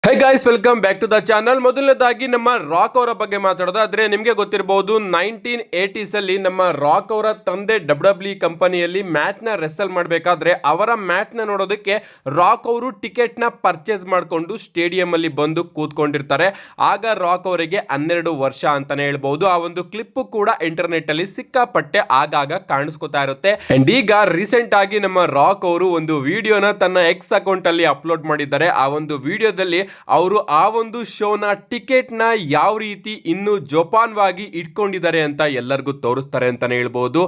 High guys, welcome back to the channel. ಮೊದಲನೇದಾಗಿ ನಮ್ಮ rock ಅವರ ಬಗ್ಗೆ ಮಾತಾಡೋದಾದ್ರೆ ನಿಮಗೆ ಗೊತ್ತಿರಬಹುದು 1980s ಅಲ್ಲಿ ನಮ್ಮ ರಾಕ್ ಅವರ ತಂದೆ ಡಬ್ಲ್ಯೂ ಕಂಪನಿಯಲ್ಲಿ ಮ್ಯಾಚ್ ನ ರೆಸಲ್ ಮಾಡಬೇಕಾದ್ರೆ ಅವರ ಮ್ಯಾಚ್ ನ ನೋಡೋದಕ್ಕೆ ರಾಕ್ ಅವರು ಟಿಕೆಟ್ ನ ಪರ್ಚೇಸ್ ಮಾಡಿಕೊಂಡು ಸ್ಟೇಡಿಯಂ ಅಲ್ಲಿ ಬಂದು ಕೂತ್ಕೊಂಡಿರ್ತಾರೆ. ಆಗ ರಾಕ್ ಅವರಿಗೆ 12 ವರ್ಷ ಅಂತಾನೆ ಹೇಳ್ಬಹುದು. ಆ ಒಂದು ಕ್ಲಿಪ್ ಕೂಡ ಇಂಟರ್ನೆಟ್ ಅಲ್ಲಿ ಸಿಕ್ಕಾಪಟ್ಟೆ ಆಗಾಗ ಕಾಣಿಸ್ಕೊತಾ ಇರುತ್ತೆ. ಅಂಡ್ ಈಗ ರೀಸೆಂಟ್ ಆಗಿ ನಮ್ಮ ರಾಕ್ ಅವರು ಒಂದು ವಿಡಿಯೋನ ತನ್ನ ಎಕ್ಸ್ ಅಕೌಂಟ್ ಅಲ್ಲಿ ಅಪ್ಲೋಡ್ ಮಾಡಿದ್ದಾರೆ. ಆ ಒಂದು ವಿಡಿಯೋದಲ್ಲಿ ಅವರು ಆ ಒಂದು ಶೋನ ಟಿಕೆಟ್ ನ ಯಾವ ರೀತಿ ಇನ್ನು ಜೋಪಾನವಾಗಿ ಇಟ್ಕೊಂಡಿದ್ದಾರೆ ಅಂತ ಎಲ್ಲರಿಗೂ ತೋರಿಸ್ತಾರೆ ಅಂತಾನೆ ಹೇಳ್ಬಹುದು.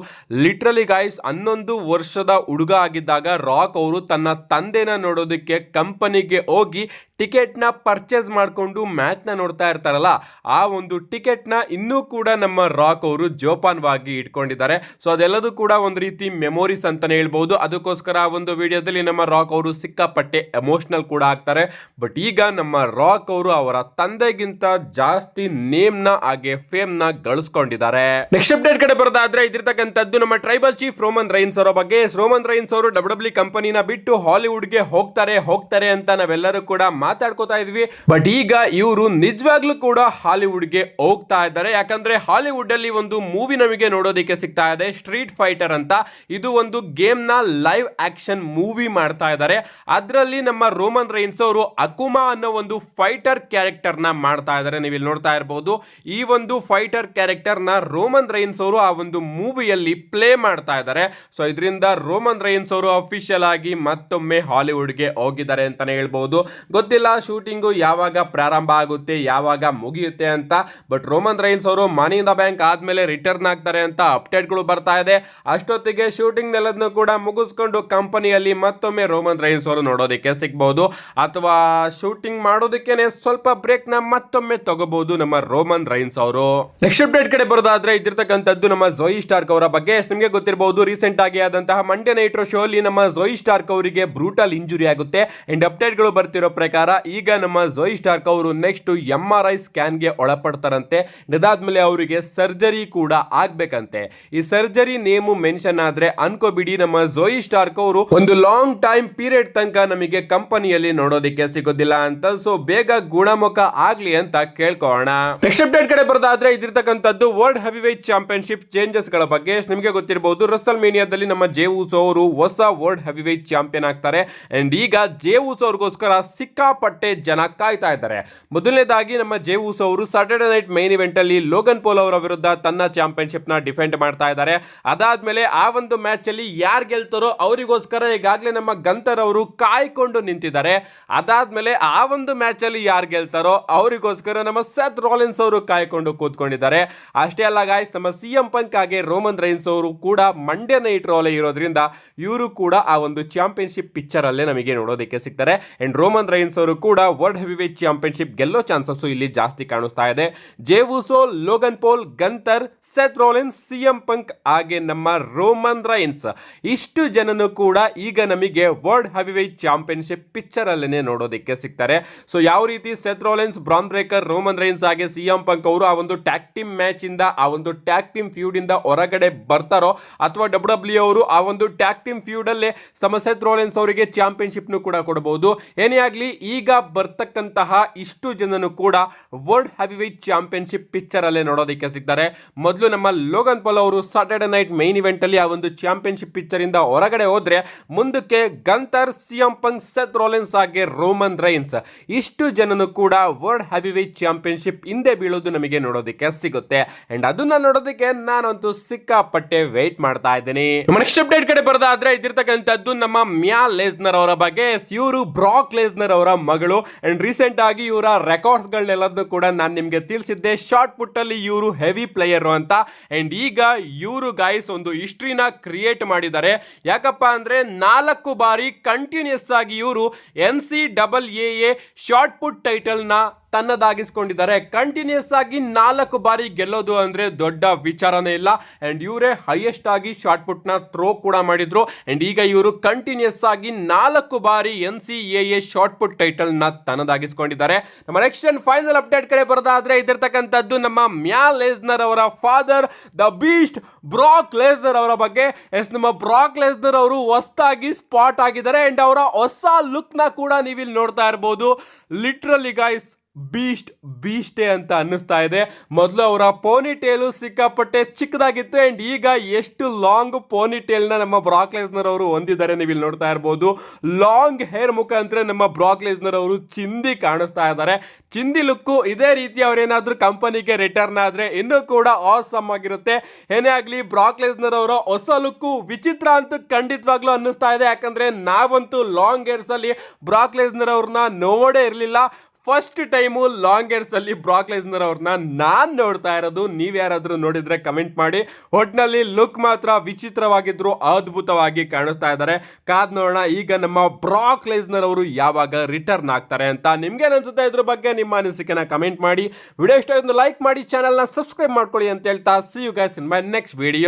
ಲಿಟ್ರಲಿ ಗೈಸ್, 11 ವರ್ಷದ ಹುಡುಗ ಆಗಿದ್ದಾಗ ರಾಕ್ ಅವರು ತನ್ನ ತಂದೆನ ನೋಡೋದಕ್ಕೆ ಕಂಪನಿಗೆ ಹೋಗಿ ಟಿಕೆಟ್ ನ ಪರ್ಚೇಸ್ ಮಾಡಿಕೊಂಡು ಮ್ಯಾಚ್ ನ ನೋಡ್ತಾ ಇರ್ತಾರಲ್ಲ, ಆ ಒಂದು ಟಿಕೆಟ್ ನ ಇನ್ನೂ ಕೂಡ ನಮ್ಮ ರಾಕ್ ಅವರು ಜೋಪಾನವಾಗಿ ಇಟ್ಕೊಂಡಿದ್ದಾರೆ. ಸೊ ಅದೆಲ್ಲದೂ ಕೂಡ ಒಂದು ರೀತಿ ಮೆಮೊರೀಸ್ ಅಂತಾನೆ ಹೇಳ್ಬಹುದು. ಅದಕ್ಕೋಸ್ಕರ ಆ ಒಂದು ವಿಡಿಯೋದಲ್ಲಿ ನಮ್ಮ ರಾಕ್ ಅವರು ಸಿಕ್ಕಾಪಟ್ಟೆ ಎಮೋಷನಲ್ ಕೂಡ ಆಗ್ತಾರೆ. ಬಟ್ ಈಗ ನಮ್ಮ ರಾಕ್ ಅವರು ಅವರ ತಂದೆಗಿಂತ ಜಾಸ್ತಿ ನೇಮ್ ನ ಹಾಗೆ ಫೇಮ್ ನ ಗಳಿಸ್ಕೊಂಡಿದ್ದಾರೆ. ನೆಕ್ಸ್ಟ್ ಅಪ್ಡೇಟ್ ಕಡೆ ಬರೋದಾದ್ರೆ ಇದಿರ್ತಕ್ಕಂಥದ್ದು ನಮ್ಮ ಟ್ರೈಬಲ್ ಚೀಫ್ ರೋಮನ್ ರೈನ್ಸ್ ಅವರ ಬಗ್ಗೆ. ರೋಮನ್ ರೈನ್ಸ್ ಅವರು ಡಬ್ಲ್ಯೂ ಕಂಪನಿನ ಬಿಟ್ಟು ಹಾಲಿವುಡ್ ಗೆ ಹೋಗ್ತಾರೆ ಅಂತ ನಾವೆಲ್ಲರೂ ಕೂಡ ಮಾತಾಡ್ಕೋತಾ ಇದ್ವಿ. ಬಟ್ ಈಗ ಇವರು ನಿಜವಾಗ್ಲೂ ಕೂಡ ಹಾಲಿವುಡ್ ಗೆ ಹೋಗ್ತಾ ಇದ್ದಾರೆ. ಯಾಕಂದ್ರೆ ಹಾಲಿವುಡ್ ಅಲ್ಲಿ ಒಂದು ಮೂವಿ ನಮಗೆ ನೋಡೋದಕ್ಕೆ ಸಿಗ್ತಾ ಇದೆ, ಸ್ಟ್ರೀಟ್ ಫೈಟರ್ ಅಂತ. ಇದು ಒಂದು ಗೇಮ್ ನ ಲೈವ್ ಆಕ್ಷನ್ ಮೂವಿ ಮಾಡ್ತಾ ಇದ್ದಾರೆ. ಅದರಲ್ಲಿ ನಮ್ಮ ರೋಮನ್ ರೈನ್ಸ್ ಅವರು ಅಕುಮಾ ಅನ್ನೋ ಒಂದು ಫೈಟರ್ ಕ್ಯಾರೆಕ್ಟರ್ ನ ಮಾಡ್ತಾ ಇದ್ದಾರೆ. ನೀವು ಇಲ್ಲಿ ನೋಡ್ತಾ ಇರಬಹುದು. ಈ ಒಂದು ಫೈಟರ್ ಕ್ಯಾರೆಕ್ಟರ್ ನ ರೋಮನ್ ರೈನ್ಸ್ ಅವರು ಆ ಒಂದು ಮೂವಿಯಲ್ಲಿ ಪ್ಲೇ ಮಾಡ್ತಾ ಇದ್ದಾರೆ. ಸೊ ಇದರಿಂದ ರೋಮನ್ ರೈನ್ಸ್ ಅವರು ಅಫಿಷಿಯಲ್ ಆಗಿ ಮತ್ತೊಮ್ಮೆ ಹಾಲಿವುಡ್ ಗೆ ಹೋಗಿದ್ದಾರೆ ಅಂತಾನೆ ಹೇಳ್ಬಹುದು. ಗೊತ್ತಿಲ್ಲ ಶೂಟಿಂಗು ಯಾವಾಗ ಪ್ರಾರಂಭ ಆಗುತ್ತೆ, ಯಾವಾಗ ಮುಗಿಯುತ್ತೆ ಅಂತ. ಬಟ್ ರೋಮನ್ ರೈನ್ಸ್ ಅವರು ಮನಿ ಇನ್ ದ ಬ್ಯಾಂಕ್ ಆದ್ಮೇಲೆ ರಿಟರ್ನ್ ಆಗ್ತಾರೆ ಅಂತ ಅಪ್ಡೇಟ್ಗಳು ಬರ್ತಾ ಇದೆ. ಅಷ್ಟೊತ್ತಿಗೆ ಶೂಟಿಂಗ್ ಎಲ್ಲದನ್ನು ಕೂಡ ಮುಗಿಸ್ಕೊಂಡು ಕಂಪನಿಯಲ್ಲಿ ಮತ್ತೊಮ್ಮೆ ರೋಮನ್ ರೈನ್ಸ್ ಅವರು ನೋಡೋದಕ್ಕೆ ಸಿಗಬಹುದು. ಅಥವಾ ಶೂಟಿಂಗ್ ಮಾಡೋದಕ್ಕೆ ಸ್ವಲ್ಪ ಬ್ರೇಕ್ ನ ಮತ್ತೊಮ್ಮೆ ತಗೋಬಹುದು ನಮ್ಮ ರೋಮನ್ ರೈನ್ಸ್ ಅವರು. ನೆಕ್ಸ್ಟ್ ಅಪ್ಡೇಟ್ ಕಡೆ ಬರೋದಾದ್ರೆ ಇದಿರ್ತಕ್ಕಂಥದ್ದು ನಮ್ಮ ಝೋಯಿ ಸ್ಟಾರ್ಕ್ ಅವರ ಬಗ್ಗೆ. ನಿಮಗೆ ಗೊತ್ತಿರಬಹುದು, ರೀಸೆಂಟ್ ಆಗಿ ಆದಂತಹ ಮಂಡ್ಯ ನೈಟ್ರೋ ಶೋ ಅಲ್ಲಿ ನಮ್ಮ ಝೋಯಿ ಸ್ಟಾರ್ಕ್ ಅವರಿಗೆ ಬ್ರೂಟಲ್ ಇಂಜುರಿ ಆಗುತ್ತೆ. ಅಂಡ್ ಅಪ್ಡೇಟ್ ಗಳು ಬರ್ತಿರೋ ಪ್ರಕಾರ ಈಗ ನಮ್ಮ ಝೋಯಿ ಸ್ಟಾರ್ಕ್ ಅವರು ನೆಕ್ಸ್ಟ್ MRI ಸ್ಕ್ಯಾನ್ ಗೆ ಒಳಪಡ್ತಾರಂತೆ. ಇದಾದ್ಮೇಲೆ ಅವರಿಗೆ ಸರ್ಜರಿ ಕೂಡ ಆಗ್ಬೇಕಂತೆ. ಈ ಸರ್ಜರಿ ನೇಮು ಮೆನ್ಷನ್ ಆದ್ರೆ ಅನ್ಕೋಬಿಡಿ, ನಮ್ಮ ಝೋಯಿ ಸ್ಟಾರ್ಕ್ ಅವರು ಒಂದು ಲಾಂಗ್ ಟೈಮ್ ಪೀರಿಯಡ್ ತನಕ ನಮಗೆ ಕಂಪನಿಯಲ್ಲಿ ನೋಡೋದಕ್ಕೆ ಸಿಗೋದಿಲ್ಲ ಅಂತ. ಸೊ ಬೇಗ ಗುಣಮುಖ ಆಗ್ಲಿ ಅಂತ ಕೇಳ್ಕೋಣ. ನೆಕ್ಸ್ಟ್ ಅಪ್ಡೇಟ್ ಕಡೆ ಬರೋದಾದ್ರೆ ಇದಿರ್ತಕ್ಕಂಥದ್ದು ವರ್ಲ್ಡ್ ಹೆವಿವೇಟ್ ಚಾಂಪಿಯನ್ಶಿಪ್ ಚೇಂಜಸ್ ಗಳ ಬಗ್ಗೆ. ನಿಮಗೆ ಗೊತ್ತಿರಬಹುದು, ರಸಲ್ ಮೇನಿಯಾದಲ್ಲಿ ನಮ್ಮ ಜೇ ಉಸೋ ಅವರು ಹೊಸ ವರ್ಲ್ಡ್ ಹೆವಿವೇಟ್ ಚಾಂಪಿಯನ್ ಆಗ್ತಾರೆ. ಅಂಡ್ ಈಗ ಜೇ ಉಸೋ ಅವ್ರಿಗೋಸ್ಕರ ಸಿಕ್ಕಾಪಟ್ಟೆ ಜನ ಕಾಯ್ತಾ ಇದ್ದಾರೆ. ಮೊದಲನೇದಾಗಿ ನಮ್ಮ ಜೇ ಉಸೋ ಅವರು ಸಾಟರ್ಡೆ ನೈಟ್ ಮೈನ್ ಇವೆಂಟ್ ಅಲ್ಲಿ ಲೋಗನ್ ಪೋಲ್ ಅವರ ವಿರುದ್ಧ ತನ್ನ ಚಾಂಪಿಯನ್ಶಿಪ್ ನ ಡಿಫೆಂಡ್ ಮಾಡ್ತಾ ಇದ್ದಾರೆ. ಅದಾದ್ಮೇಲೆ ಆ ಒಂದು ಮ್ಯಾಚ್ ಅಲ್ಲಿ ಯಾರು ಗೆಲ್ತಾರೋ ಅವರಿಗೋಸ್ಕರ ಈಗಾಗಲೇ ನಮ್ಮ ಗಂತರ್ ಅವರು ಕಾಯ್ಕೊಂಡು ನಿಂತಿದ್ದಾರೆ. ಅದಾದ್ಮೇಲೆ ಆ ಒಂದು ಮ್ಯಾಚ್ ಅಲ್ಲಿ ಯಾರು ಗೆಲ್ತಾರೋ ಅವರಿಗೋಸ್ಕರ ನಮ್ಮ ಸೆತ್ ರಾಲಿನ್ಸ್ ಅವರು ಕಾಯ್ಕೊಂಡು ಕೂತ್ಕೊಂಡಿದ್ದಾರೆ. ಅಷ್ಟೇ ಅಲ್ಲ ಗಾಯ್ಸ್, ನಮ್ಮ CM ಪಂಕ್ ಹಾಗೆ ರೋಮನ್ ರೈನ್ಸ್ ಅವರು ಕೂಡ ಮಂಡ್ಯ ನೈಟ್ ರೋ ಇರೋದ್ರಿಂದ ಇವರು ಕೂಡ ಆ ಒಂದು ಚಾಂಪಿಯನ್ಶಿಪ್ ಪಿಕ್ಚರ್ ಅಲ್ಲೇ ನಮಗೆ ನೋಡೋದಕ್ಕೆ ಸಿಗ್ತಾರೆ. ಅಂಡ್ ರೋಮನ್ ರೈನ್ಸ್ ಅವರು ಕೂಡ ವರ್ಲ್ಡ್ ಹೆವಿವೇಟ್ ಚಾಂಪಿಯನ್ಶಿಪ್ ಗೆಲ್ಲೋ ಚಾನ್ಸಸ್ ಇಲ್ಲಿ ಜಾಸ್ತಿ ಕಾಣಿಸ್ತಾ ಇದೆ. Jey Uso, Logan Paul, Gunther, Seth Rollins, CM punk ಹಾಗೆ ನಮ್ಮ ರೋಮನ್ ರೈನ್ಸ್, ಇಷ್ಟು ಜನನು ಕೂಡ ಈಗ ನಮಗೆ ವರ್ಲ್ಡ್ ಹೆವಿವೇಟ್ ಚಾಂಪಿಯನ್ಶಿಪ್ ಪಿಕ್ಚರ್ ಅಲ್ಲೇ ನೋಡೋದಕ್ಕೆ ಸಿಗ್ತಾರೆ. ಸೊ ಯಾವ ರೀತಿ Seth Rollins, Bron Breakker, Roman Reigns ಹಾಗೆ CM ಪಂಕ್ ಅವರು ಆ ಒಂದು ಟ್ಯಾಗ್ ಟೀಮ್ ಮ್ಯಾಚ್ ಇಂದ, ಆ ಒಂದು ಟ್ಯಾಗ್ ಟೀಮ್ ಫ್ಯೂಡ್ ಇಂದ ಹೊರಗಡೆ ಬರ್ತಾರೋ, ಅಥವಾ ಡಬ್ಲ್ಯೂ ಅವರು ಆ ಒಂದು ಟ್ಯಾಗ್ ಟೀಮ್ ಫ್ಯೂಡ್ ಅಲ್ಲೇ ಸೆತ್ ರಾಲಿನ್ಸ್ ಅವರಿಗೆ ಚಾಂಪಿಯನ್ಶಿಪ್ ಕೂಡ ಕೊಡಬಹುದು. ಏನೇ ಆಗ್ಲಿ, ಈಗ ಬರ್ತಕ್ಕಂತಹ ಇಷ್ಟು ಜನನು ಕೂಡ ವರ್ಲ್ಡ್ ಹೆವಿವೇಟ್ ಚಾಂಪಿಯನ್ಶಿಪ್ ಪಿಕ್ಚರ್ ಅಲ್ಲೇ ನೋಡೋದಕ್ಕೆ ಸಿಗ್ತಾರೆ. ಮೊದಲು ನಮ್ಮ ಲೋಗನ್ ಪಾಲ್ ಅವರು ಸಾಟರ್ಡೆ ನೈಟ್ ಮೈನ್ ಇವೆಂಟ್ ಅಲ್ಲಿ ಆ ಒಂದು ಚಾಂಪಿಯನ್ಶಿಪ್ ಪಿಕ್ಚರ್ ಇಂದ ಹೊರಗಡೆ ಹೋದ್ರೆ, ಮುಂದಕ್ಕೆ ಗಂತರ್, CM ಪಂಕ್, ಸೆತ್ ರಾಲಿನ್ಸ್ ಹಾಗೆ ರೋಮನ್ ರೈನ್ಸ್, ಇಷ್ಟು ಜನನು ಕೂಡ ವರ್ಲ್ಡ್ ಹೆವಿವೇಟ್ ಚಾಂಪಿಯನ್ಶಿಪ್ ಹಿಂದೆ ಬೀಳೋದು ನಮಗೆ ನೋಡೋದಕ್ಕೆ ಸಿಗುತ್ತೆ. ಅಂಡ್ ಅದನ್ನ ನೋಡೋದಕ್ಕೆ ನಾನಂತೂ ಸಿಕ್ಕಾಪಟ್ಟೆ ವೆಯ್ಟ್ ಮಾಡ್ತಾ ಇದ್ದೀನಿ. ನೆಕ್ಸ್ಟ್ ಅಪ್ಡೇಟ್ ಕಡೆ ಬರೋದಾದ್ರೆ ಇದಿರ್ತಕ್ಕಂಥದ್ದು ನಮ್ಮ ಮ್ಯಾ ಲೆಸ್ನರ್ ಅವರ ಬಗ್ಗೆ. ಇವರು ಬ್ರಾಕ್ ಲೆಸ್ನರ್ ಅವರ ಮಗಳು. ಅಂಡ್ ರೀಸೆಂಟ್ ಆಗಿ ಇವರ ರೆಕಾರ್ಡ್ಸ್ ಗಳನ್ನೆಲ್ಲದನ್ನು ಕೂಡ ನಾನು ನಿಮ್ಗೆ ತಿಳಿಸಿದ್ದೆ. ಶಾರ್ಟ್ ಪುಟ್ ಅಲ್ಲಿ ಇವರು ಹೆವಿ ಪ್ಲೇಯರ್ ಅಂತ. ಅಂಡ್ ಈಗ ಇವರು ಗೈಸ್ ಒಂದು ಹಿಸ್ಟ್ರಿನ ಕ್ರಿಯೇಟ್ ಮಾಡಿದ್ದಾರೆ. ಯಾಕಪ್ಪ ಅಂದ್ರೆ 4 ಬಾರಿ ಕಂಟಿನ್ಯೂಸ್ ಆಗಿ ಇವರು NCAA ಶಾರ್ಟ್ ಪುಟ್ ಟೈಟಲ್ ನ ತನ್ನದಾಗಿಸ್ಕೊಂಡಿದ್ದಾರೆ. ಕಂಟಿನ್ಯೂಸ್ ಆಗಿ 4 ಬಾರಿ ಗೆಲ್ಲೋದು ಅಂದ್ರೆ ದೊಡ್ಡ ವಿಚಾರನೇ ಇಲ್ಲ. ಅಂಡ್ ಇವರೇ ಹೈಯೆಸ್ಟ್ ಆಗಿ ಶಾರ್ಟ್ ಪುಟ್ ನ ಥ್ರೋ ಕೂಡ ಮಾಡಿದ್ರು. ಅಂಡ್ ಈಗ ಇವರು ಕಂಟಿನ್ಯೂಸ್ ಆಗಿ 4 ಬಾರಿ NCAA ಶಾರ್ಟ್ ಪುಟ್ ಟೈಟಲ್ ನ ತನ್ನದಾಗಿಸ್ಕೊಂಡಿದ್ದಾರೆ. ನಮ್ಮ ನೆಕ್ಸ್ಟ್ ಅಂಡ್ ಫೈನಲ್ ಅಪ್ಡೇಟ್ ಕಡೆ ಬರೋದಾದ್ರೆ ಇದಿರ್ತಕ್ಕಂಥದ್ದು ನಮ್ಮ ಮ್ಯಾಲ್ ಲೆಸ್ನರ್ ಅವರ ಫಾದರ್ ದ ಬೀಸ್ಟ್ ಬ್ರಾಕ್ ಲೆಸ್ನರ್ ಅವರ ಬಗ್ಗೆ. ನಮ್ಮ ಬ್ರಾಕ್ ಲೆಸ್ನರ್ ಅವರು ಹೊಸದಾಗಿ ಸ್ಪಾಟ್ ಆಗಿದ್ದಾರೆ. ಅಂಡ್ ಅವರ ಹೊಸ ಲುಕ್ ನ ಕೂಡ ನೀವಿಲ್ಲಿ ನೋಡ್ತಾ ಇರಬಹುದು. ಲಿಟ್ರಲಿ ಗೈಸ್ ಬೀಸ್ಟೇ ಅಂತ ಅನ್ನಿಸ್ತಾ ಇದೆ. ಮೊದಲು ಅವರ ಪೋನಿ ಟೇಲು ಸಿಕ್ಕಾಪಟ್ಟೆ ಚಿಕ್ಕದಾಗಿತ್ತು. ಅಂಡ್ ಈಗ ಎಷ್ಟು ಲಾಂಗ್ ಪೋನಿ ಟೇಲ್ ನ ನಮ್ಮ ಬ್ರಾಕ್ ಲೆಸ್ನರ್ ಅವರು ಹೊಂದಿದ್ದಾರೆ ನೀವಿಲ್ಲಿ ನೋಡ್ತಾ ಇರಬಹುದು. ಲಾಂಗ್ ಹೇರ್ ಮುಖಾಂತರ ನಮ್ಮ ಬ್ರಾಕ್ ಲೆಸ್ನರ್ ಅವರು ಚಿಂದಿ ಕಾಣಿಸ್ತಾ ಇದ್ದಾರೆ. ಚಿಂದಿ ಲುಕ್ಕು ಇದೇ ರೀತಿ ಅವರೇನಾದ್ರೂ ಕಂಪನಿಗೆ ರಿಟರ್ನ್ ಆದ್ರೆ ಇನ್ನೂ ಕೂಡ ಆಸಮ್ ಆಗಿರುತ್ತೆ. ಏನೇ ಆಗ್ಲಿ ಬ್ರಾಕ್ ಲೆಸ್ನರ್ ಅವರ ಹೊಸ ಲುಕ್ಕು ವಿಚಿತ್ರ ಅಂತೂ ಖಂಡಿತವಾಗ್ಲೂ ಅನ್ನಿಸ್ತಾ ಇದೆ. ಯಾಕಂದ್ರೆ ನಾವಂತೂ ಲಾಂಗ್ ಹೇರ್ಸ್ ಅಲ್ಲಿ ಬ್ರಾಕ್ ಲೆಸ್ನರ್ ಅವ್ರನ್ನ ನೋಡೇ ಇರಲಿಲ್ಲ. ಫಸ್ಟ್ ಟೈಮು ಲಾಂಗ್ ಹೇರ್ಸ್ ಅಲ್ಲಿ ಬ್ರಾಕ್ ಲೆಸ್ನರ್ ಅವ್ರನ್ನ ನಾನ್ ನೋಡ್ತಾ ಇರೋದು. ನೀವ್ ಯಾರಾದ್ರೂ ನೋಡಿದ್ರೆ ಕಮೆಂಟ್ ಮಾಡಿ. ಒಟ್ನಲ್ಲಿ ಲುಕ್ ಮಾತ್ರ ವಿಚಿತ್ರವಾಗಿದ್ರು, ಅದ್ಭುತವಾಗಿ ಕಾಣಿಸ್ತಾ ಇದ್ದಾರೆ. ಕಾದ್ ನೋಡೋಣ ಈಗ ನಮ್ಮ ಬ್ರಾಕ್ ಲೆಸ್ನರ್ ಅವರು ಯಾವಾಗ ರಿಟರ್ನ್ ಆಗ್ತಾರೆ ಅಂತ. ನಿಮ್ಗೆ ಅನ್ಸುತ್ತೆ ಇದ್ರ ಬಗ್ಗೆ ನಿಮ್ಮ ಅನಿಸಿಕೆನ ಕಮೆಂಟ್ ಮಾಡಿ. ವಿಡಿಯೋ ಇಷ್ಟ ಲೈಕ್ ಮಾಡಿ, ಚಾನಲ್ ನ ಸಬ್ಸ್ಕ್ರೈಬ್ ಮಾಡ್ಕೊಳ್ಳಿ ಅಂತ ಹೇಳ್ತಾ see you guys in my next video.